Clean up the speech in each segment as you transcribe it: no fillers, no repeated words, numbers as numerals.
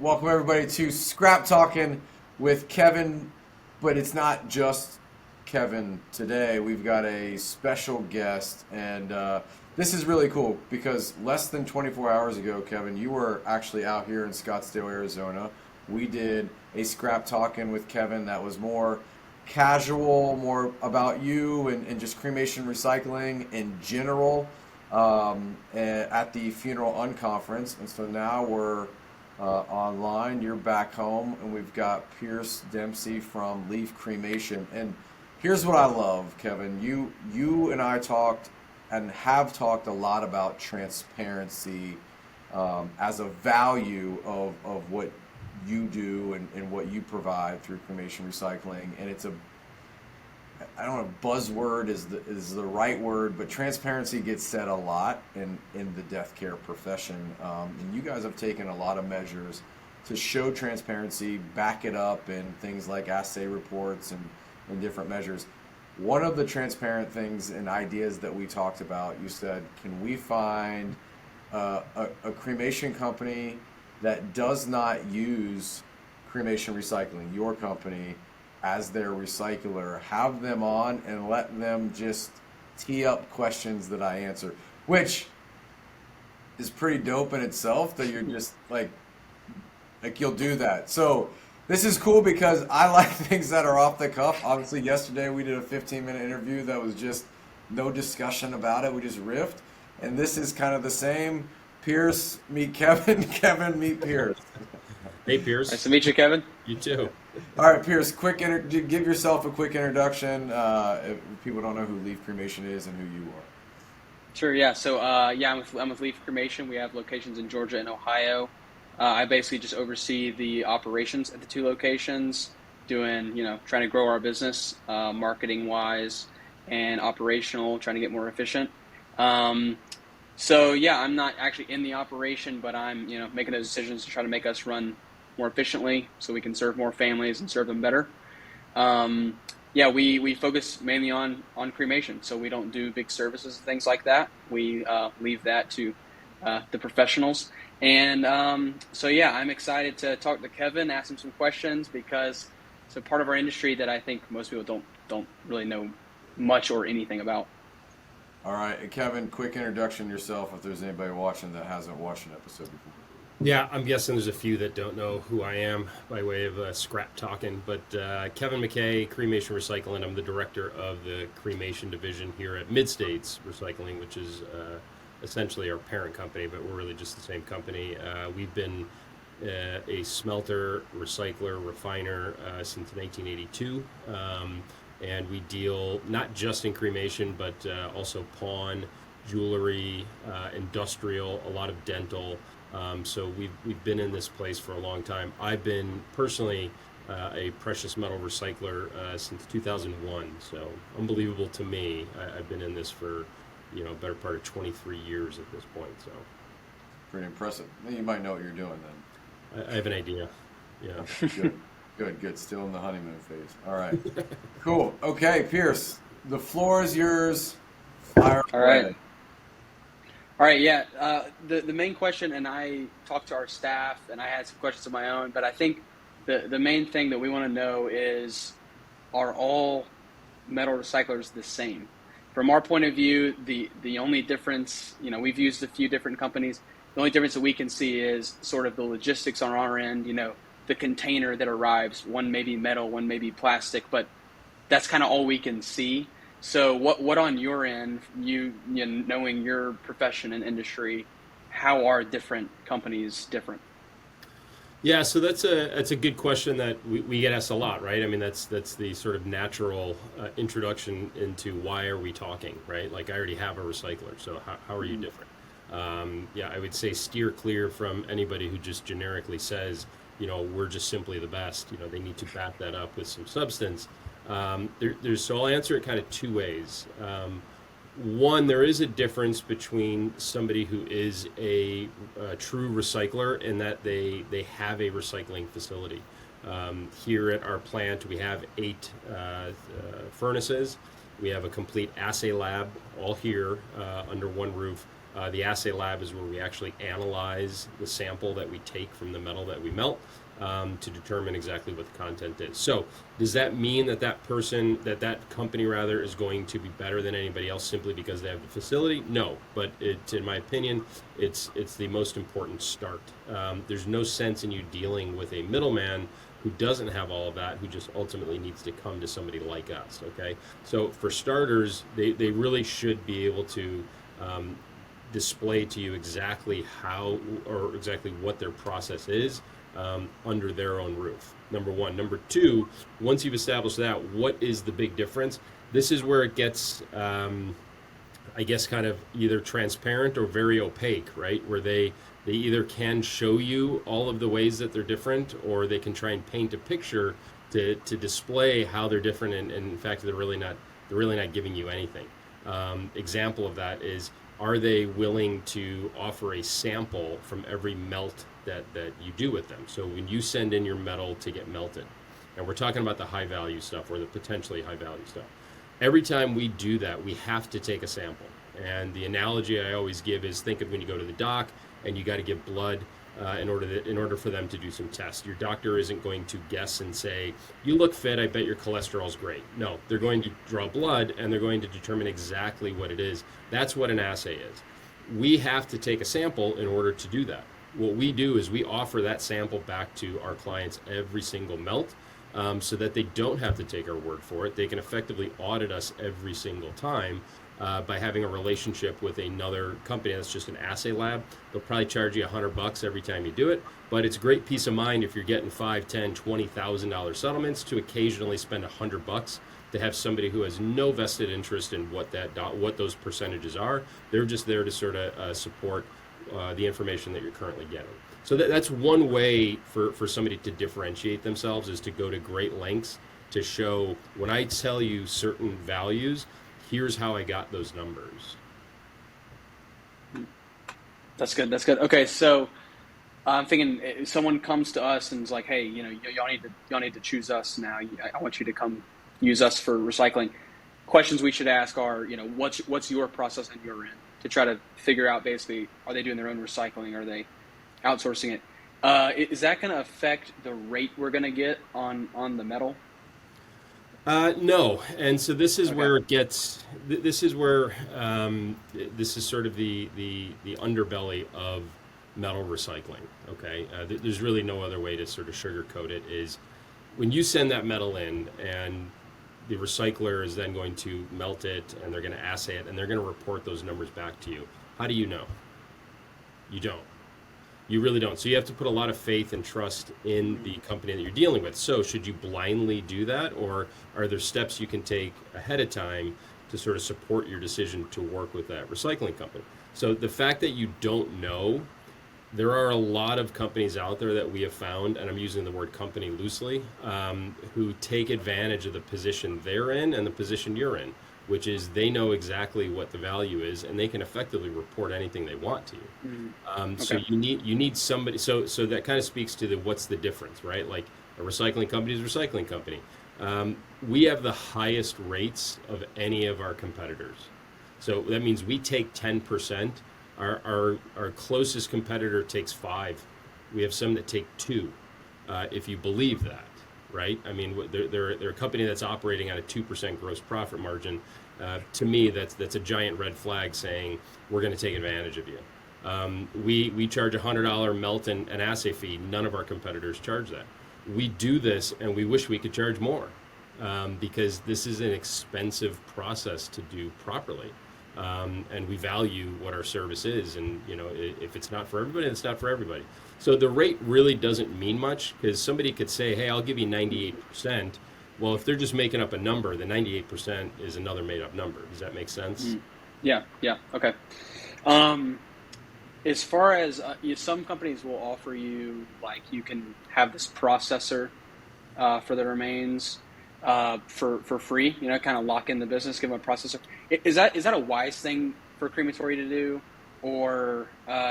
welcome everybody to Scrap Talkin with Kevin, but it's not just Kevin today. We've got a special guest, and this is really cool because less than 24 hours ago, Kevin, you were actually out here in Scottsdale, Arizona. We did a Scrap Talkin with Kevin that was more casual, more about you and just cremation recycling in general at the Funeral Unconference. And so now we're online. You're back home, and we've got Pierce Dempsey from Leaf Cremation. And here's what I love, Kevin. You and I talked and have talked a lot about transparency as a value of what you do and what you provide through cremation recycling. And it's I don't know, buzzword is the right word, but transparency gets said a lot in the death care profession. And you guys have taken a lot of measures to show transparency, back it up in things like assay reports and different measures. One of the transparent things and ideas that we talked about, you said, can we find a cremation company that does not use cremation recycling, your company, as their recycler, have them on and let them just tee up questions that I answer, which is pretty dope in itself that you're just like you'll do that. So this is cool because I like things that are off the cuff. Obviously yesterday we did a 15-minute interview that was just no discussion about it. We just riffed. And this is kind of the same. Pierce, meet Kevin. Kevin, meet Pierce. Hey, Pierce. Nice to meet you, Kevin. You too. All right, Pierce, give yourself a quick introduction if people don't know who Leaf Cremation is and who you are. Sure, yeah. So, I'm with Leaf Cremation. We have locations in Georgia and Ohio. I basically just oversee the operations at the two locations, doing, trying to grow our business, marketing-wise and operational, trying to get more efficient. I'm not actually in the operation, but I'm, making those decisions to try to make us run more efficiently so we can serve more families and serve them better. We focus mainly on cremation, so we don't do big services and things like that. We leave that to the professionals. And I'm excited to talk to Kevin, ask him some questions, because it's a part of our industry that I think most people don't really know much or anything about. All right, Kevin, quick introduction yourself if there's anybody watching that hasn't watched an episode before. Yeah, I'm guessing there's a few that don't know who I am by way of Scrap Talkin, but Kevin McCay, Cremation Recycling. I'm the director of the cremation division here at Mid-States Recycling, which is essentially our parent company, but we're really just the same company. We've been a smelter, recycler, refiner since 1982. And we deal not just in cremation, but also pawn, jewelry, industrial, a lot of dental. So we've been in this place for a long time. I've been personally a precious metal recycler since 2001. So unbelievable to me. I've been in this for a better part of 23 years at this point. So pretty impressive. You might know what you're doing then. I have an idea. Yeah. Good. Still in the honeymoon phase. All right. Cool. Okay, Pierce, the floor is yours. Fire away. All right. Yeah. The main question, and I talked to our staff, and I had some questions of my own, but I think the main thing that we want to know is, are all metal recyclers the same? From our point of view, the only difference, we've used a few different companies. The only difference that we can see is sort of the logistics on our end, the container that arrives, one may be metal, one may be plastic, but that's kind of all we can see. So what on your end, knowing your profession and industry, how are different companies different? Yeah, so that's a good question that we get asked a lot, right? I mean, that's the sort of natural introduction into why are we talking, right? Like, I already have a recycler, so how are you different? I would say steer clear from anybody who just generically says, we're just simply the best. They need to back that up with some substance. So I'll answer it kind of two ways. One, there is a difference between somebody who is a true recycler in that they have a recycling facility. Here at our plant, we have 8 furnaces. We have a complete assay lab all here under one roof. The assay lab is where we actually analyze the sample that we take from the metal that we melt to determine exactly what the content is. So does that mean that that company rather is going to be better than anybody else simply because they have the facility? No, but in my opinion, it's the most important start. There's no sense in you dealing with a middleman who doesn't have all of that, who just ultimately needs to come to somebody like us, okay? So for starters, they really should be able to display to you exactly how or exactly what their process is under their own roof. Number one. Number two, once you've established that, what is the big difference? This is where it gets, I guess, kind of either transparent or very opaque, right? Where they either can show you all of the ways that they're different, or they can try and paint a picture to display how they're different, and in fact, they're really not giving you anything. Example of that is, are they willing to offer a sample from every melt that you do with them? So when you send in your metal to get melted, and we're talking about the high value stuff or the potentially high value stuff, every time we do that, we have to take a sample. And the analogy I always give is, think of when you go to the doc and you got to give blood in order for them to do some tests. Your doctor isn't going to guess and say, you look fit, I bet your cholesterol's great. No, they're going to draw blood and they're going to determine exactly what it is. That's what an assay is. We have to take a sample in order to do that. What we do is we offer that sample back to our clients every single melt, so that they don't have to take our word for it. They can effectively audit us every single time by having a relationship with another company that's just an assay lab. They'll probably charge you $100 every time you do it, but it's great peace of mind if you're getting $5,000, $10,000, $20,000 settlements to occasionally spend $100 to have somebody who has no vested interest in what those percentages are. They're just there to sort of support the information that you're currently getting. So that's one way for somebody to differentiate themselves, is to go to great lengths to show, when I tell you certain values, here's how I got those numbers. That's good. Okay, so I'm thinking if someone comes to us and is like, hey, y'all need to choose us now. I want you to come use us for recycling. Questions we should ask are, what's your process on your end, to try to figure out basically, are they doing their own recycling? Are they outsourcing it? Is that going to affect the rate we're going to get on the metal? No, and so this is Okay. where it gets. This is where this is sort of the underbelly of metal recycling. Okay, there's really no other way to sort of sugarcoat it. Is when you send that metal in, and the recycler is then going to melt it, and they're going to assay it, and they're going to report those numbers back to you. How do you know? You don't. You really don't. So you have to put a lot of faith and trust in the company that you're dealing with. So should you blindly do that, or are there steps you can take ahead of time to sort of support your decision to work with that recycling company? So the fact that you don't know, there are a lot of companies out there that we have found, and I'm using the word company loosely, who take advantage of the position they're in and the position you're in, which is they know exactly what the value is, and they can effectively report anything they want to you. So you need somebody. So that kind of speaks to what's the difference, right? Like, a recycling company is a recycling company. We have the highest rates of any of our competitors. So that means we take 10%. Our closest competitor takes 5%. We have some that take 2%, if you believe that. Right? I mean, they're a company that's operating at a 2% gross profit margin. To me, that's a giant red flag saying we're going to take advantage of you. We charge $100 melt and assay fee. None of our competitors charge that. We do this, and we wish we could charge more, because this is an expensive process to do properly. And we value what our service is, and if it's not for everybody, it's not for everybody. So the rate really doesn't mean much, because somebody could say, hey, I'll give you 98%. Well, if they're just making up a number, the 98% is another made up number. Does that make sense? Yeah, okay. As far as some companies will offer you, like, you can have this processor for the remains for free, kind of lock in the business, give them a processor. Is that a wise thing for crematory to do? Or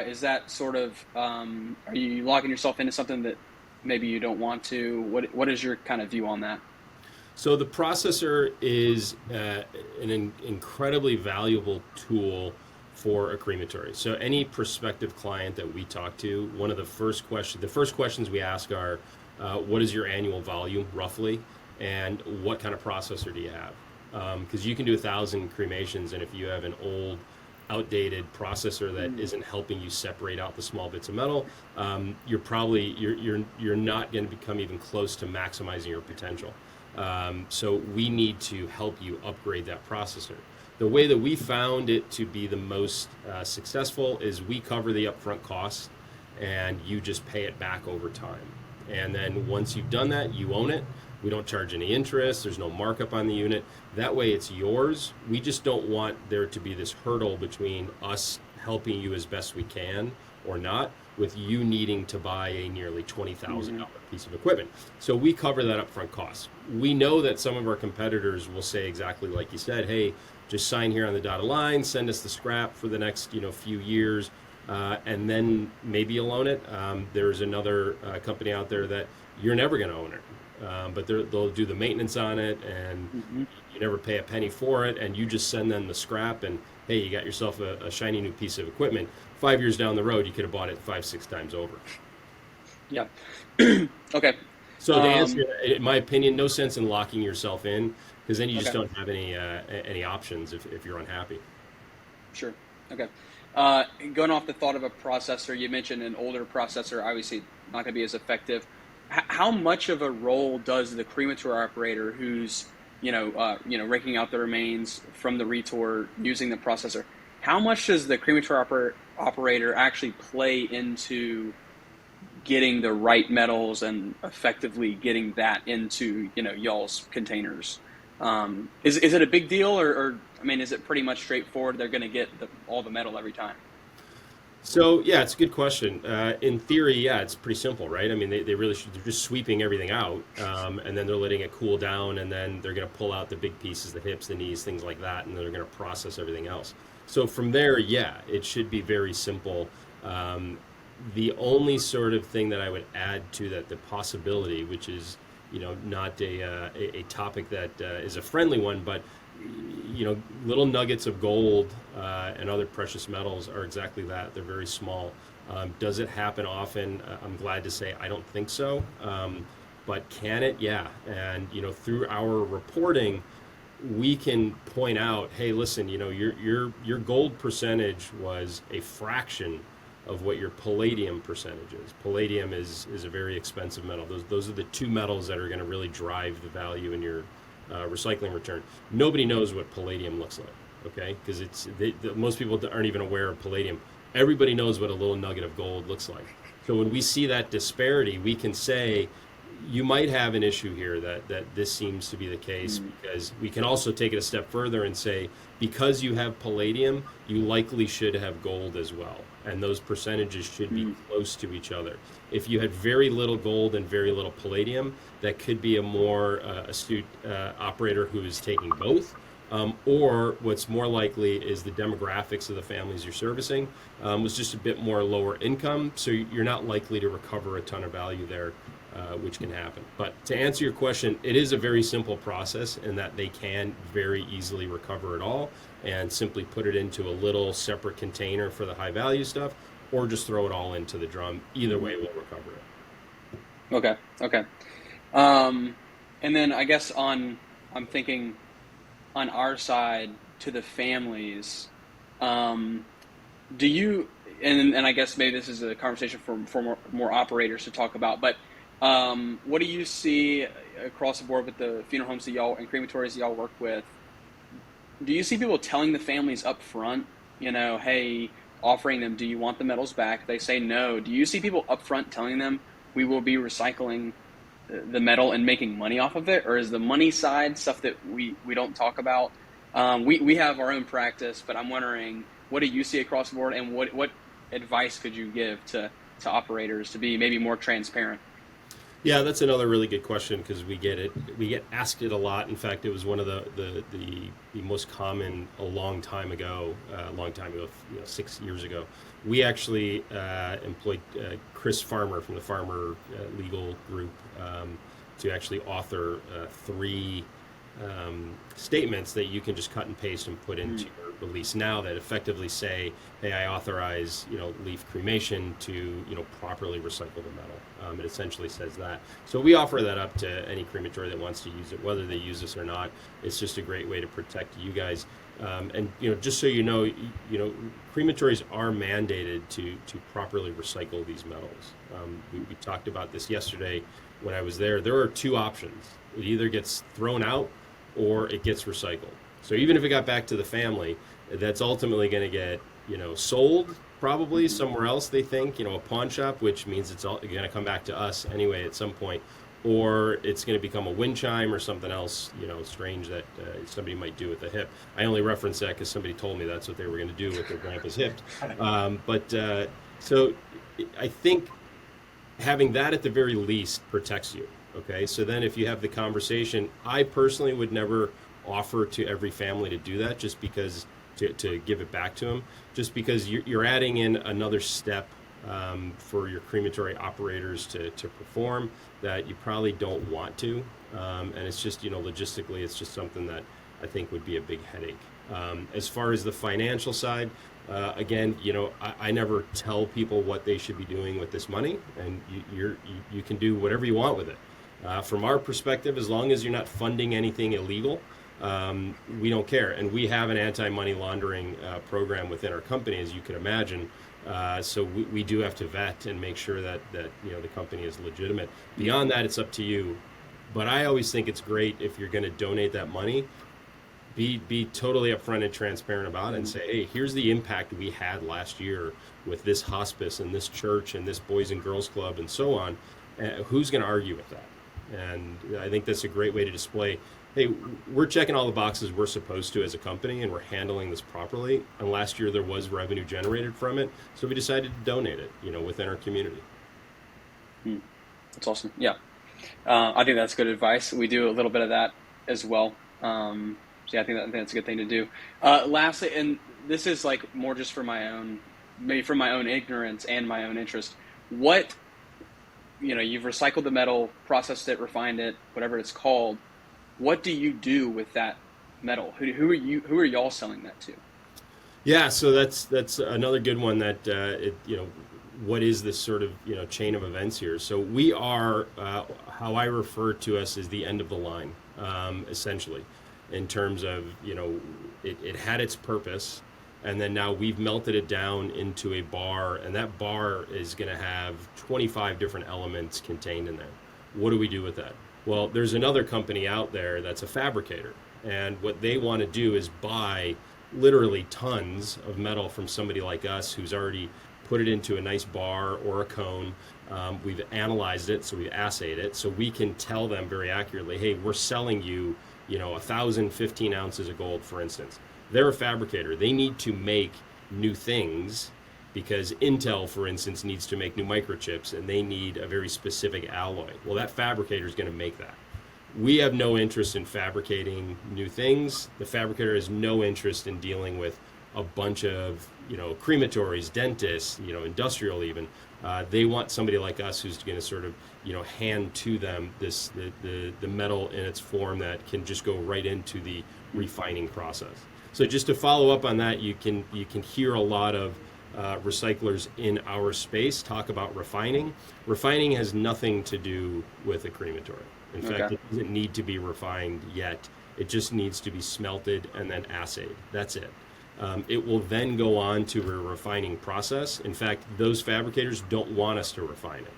is that sort of, are you locking yourself into something that maybe you don't want to? What is your kind of view on that? So the processor is an incredibly valuable tool for a crematory. So any prospective client that we talk to, one of the first questions we ask are, what is your annual volume roughly, and what kind of processor do you have? Because you can do 1,000 cremations, and if you have an old, outdated processor that isn't helping you separate out the small bits of metal, you're not going to become even close to maximizing your potential. So we need to help you upgrade that processor. The way that we found it to be the most successful is we cover the upfront costs, and you just pay it back over time. And then once you've done that, you own it. We don't charge any interest. There's no markup on the unit. That way it's yours. We just don't want there to be this hurdle between us helping you as best we can or not, with you needing to buy a nearly $20,000 piece of equipment. So we cover that upfront cost. We know that some of our competitors will say exactly like you said, hey, just sign here on the dotted line, send us the scrap for the next few years, and then maybe you'll own it. There's another company out there that you're never going to own it. But they'll do the maintenance on it, and you never pay a penny for it, and you just send them the scrap, and hey, you got yourself a shiny new piece of equipment. 5 years down the road, you could have bought it 5-6 times over. Yeah. Okay. So to answer, in my opinion, no sense in locking yourself in, because then you just don't have any options if you're unhappy. Sure. Okay. Going off the thought of a processor, you mentioned an older processor, obviously not going to be as effective. How much of a role does the crematory operator who's raking out the remains from the retort using the processor? How much does the crematory operator actually play into getting the right metals and effectively getting that into y'all's containers? Is it a big deal, or is it pretty much straightforward? They're going to get all the metal every time. So yeah, it's a good question. In theory, yeah, it's pretty simple, right? They really should. They're just sweeping everything out, and then they're letting it cool down, and then they're going to pull out the big pieces, the hips, the knees, things like that, and they're going to process everything else. So from there, yeah, it should be very simple. The only sort of thing that I would add to that, the possibility, which is not a topic that is a friendly one, but little nuggets of gold and other precious metals are exactly that. They're very small. Does it happen often? I'm glad to say I don't think so. But can it? Yeah. And through our reporting, we can point out, hey, listen, your gold percentage was a fraction of what your palladium percentage is. Palladium is a very expensive metal. Those are the two metals that are going to really drive the value in your recycling return. Nobody knows what palladium looks like, okay? Because most people aren't even aware of palladium. Everybody knows what a little nugget of gold looks like. So when we see that disparity, we can say, you might have an issue here that this seems to be the case, because we can also take it a step further and say, because you have palladium, you likely should have gold as well. And those percentages should be close to each other. If you had very little gold and very little palladium, that could be a more astute operator who is taking both. Or what's more likely is the demographics of the families you're servicing was just a bit more lower income, so you're not likely to recover a ton of value there, which can happen. But to answer your question, it is a very simple process in that they can very easily recover it all and simply put it into a little separate container for the high value stuff, or just throw it all into the drum. Either way, we'll recover it. Okay. And then I guess I'm thinking on our side to the families, do you, and I guess maybe this is a conversation for more operators to talk about, but what do you see across the board with the funeral homes that y'all and crematories that y'all work with? Do you see people telling the families up front, hey, offering them, do you want the metals back? They say no. Do you see people up front telling them we will be recycling the metal and making money off of it? Or is the money side stuff that we don't talk about? We have our own practice, but I'm wondering, what do you see across the board, and what advice could you give to operators to be maybe more transparent? Yeah, that's another really good question, because we get asked it a lot. In fact, it was one of the most common a long time ago, 6 years ago. We actually employed Chris Farmer from the Farmer Legal Group to actually author 3 statements that you can just cut and paste and put into your released now that effectively say, hey, I authorize, Leaf Cremation to, properly recycle the metal. It essentially says that. So we offer that up to any crematory that wants to use it, whether they use us or not. It's just a great way to protect you guys. And just so crematories are mandated to properly recycle these metals. We talked about this yesterday when I was there. There are two options. It either gets thrown out or it gets recycled. So even if it got back to the family, that's ultimately going to get sold probably somewhere else. They think a pawn shop, which means it's all going to come back to us anyway at some point. Or it's going to become a wind chime or something else, strange that somebody might do with the hip. I only reference that because somebody told me that's what they were going to do with their grandpa's hip. So I think having that at the very least protects you. Okay, so then if you have the conversation, I personally would never offer to every family to do that, just because to give it back to them, just because you're adding in another step for your crematory operators to perform that you probably don't want to, and it's just logistically it's just something that I think would be a big headache. As far as the financial side, again, I never tell people what they should be doing with this money, and you can do whatever you want with it. From our perspective, as long as you're not funding anything illegal, we don't care. And we have an anti-money laundering program within our company, as you can imagine. So we do have to vet and make sure that the company is legitimate. Beyond that, it's up to you. But I always think it's great if you're going to donate that money, be totally upfront and transparent about it and say, hey, here's the impact we had last year with this hospice and this church and this Boys and Girls Club and so on. Who's going to argue with that? And I think that's a great way to display, hey, we're checking all the boxes we're supposed to as a company, and we're handling this properly. And last year there was revenue generated from it, so we decided to donate it, within our community. That's awesome. Yeah, I think that's good advice. We do a little bit of that as well. So yeah, I think that's a good thing to do. Lastly, and this is like more just for my own, maybe for my own ignorance and my own interest. What, you've recycled the metal, processed it, refined it, whatever it's called. What do you do with that metal? Who are y'all selling that to? Yeah, so that's another good one. That what is this sort of chain of events here? So we are how I refer to us as the end of the line, essentially, in terms of it had its purpose, and then now we've melted it down into a bar, and that bar is going to have 25 different elements contained in there. What do we do with that? Well, there's another company out there that's a fabricator, and what they want to do is buy literally tons of metal from somebody like us who's already put it into a nice bar or a cone. We've analyzed it, so we've assayed it, so we can tell them very accurately, hey, we're selling you, 1,015 ounces of gold, for instance. They're a fabricator. They need to make new things because Intel, for instance, needs to make new microchips, and they need a very specific alloy. Well, that fabricator is going to make that. We have no interest in fabricating new things. The fabricator has no interest in dealing with a bunch of, crematories, dentists, industrial even. They want somebody like us who's going to sort of, hand to them the metal in its form that can just go right into the refining process. So just to follow up on that, you can hear a lot of recyclers in our space talk about refining. Refining has nothing to do with a crematory. In fact, it doesn't need to be refined yet. It just needs to be smelted and then assayed. That's it. It will then go on to a refining process. In fact, those fabricators don't want us to refine it.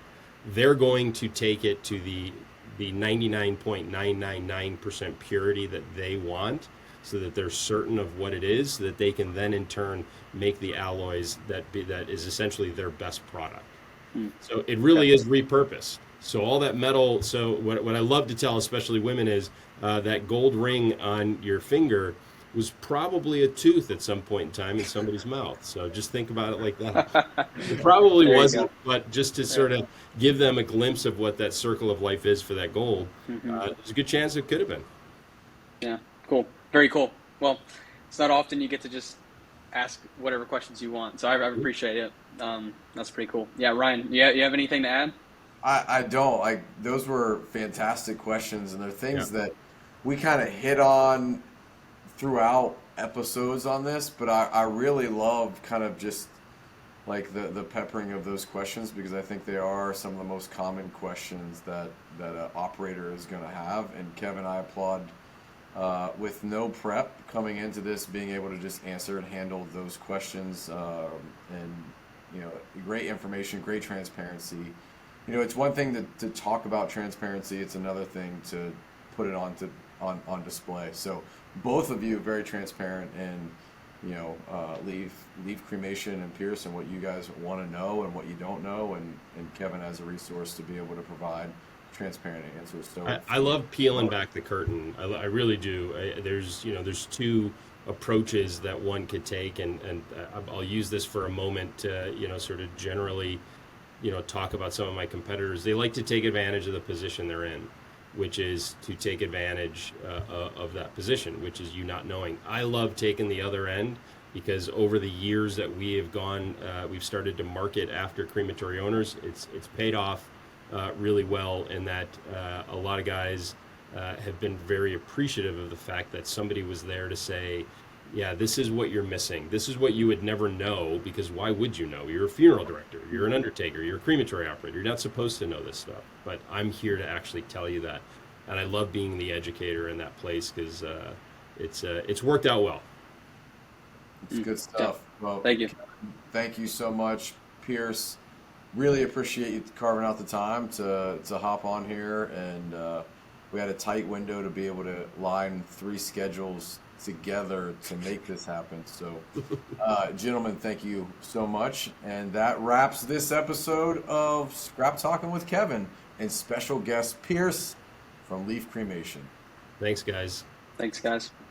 They're going to take it to the 99.999% purity that they want, so that they're certain of what it is, so that they can then in turn make the alloys that is essentially their best product. So it really is repurposed. So all that metal, so what I love to tell especially women is that gold ring on your finger was probably a tooth at some point in time in somebody's mouth. So just think about it like that. It probably wasn't, but just to sort of give them a glimpse of what that circle of life is for that gold, there's a good chance it could have been. Yeah, cool. Very cool. Well, it's not often you get to just ask whatever questions you want, so I appreciate it. That's pretty cool. Yeah, Ryan, you have anything to add? I don't. Those were fantastic questions, and they're things that we kind of hit on throughout episodes on this, but I really love kind of just like the peppering of those questions, because I think they are some of the most common questions that an operator is going to have. And Kevin, I applaud with no prep coming into this, being able to just answer and handle those questions, and great information, great transparency. It's one thing to talk about transparency; it's another thing to put it on display. So both of you very transparent, and Leaf Cremation and Pierce, and what you guys want to know and what you don't know, and Kevin as a resource to be able to provide transparent answers. So I love peeling back the curtain. I really do. There's two approaches that one could take, and I'll use this for a moment to sort of generally talk about some of my competitors. They like to take advantage of the position they're in, which is to take advantage of that position, which is you not knowing. I love taking the other end, because over the years that we have gone, we've started to market after crematory owners. It's paid off really well, in that a lot of guys have been very appreciative of the fact that somebody was there to say, yeah, this is what you're missing. This is what you would never know, because why would you know? You're a funeral director, you're an undertaker, you're a crematory operator. You're not supposed to know this stuff, but I'm here to actually tell you that. And I love being the educator in that place, because it's worked out well. It's good stuff. Well, Thank you. Thank you so much, Pierce. Really appreciate you carving out the time to hop on here, and we had a tight window to be able to line 3 schedules together to make this happen. So, gentlemen, thank you so much. And that wraps this episode of Scrap Talking with Kevin and special guest Pierce from Leaf Cremation. Thanks, guys. Thanks, guys.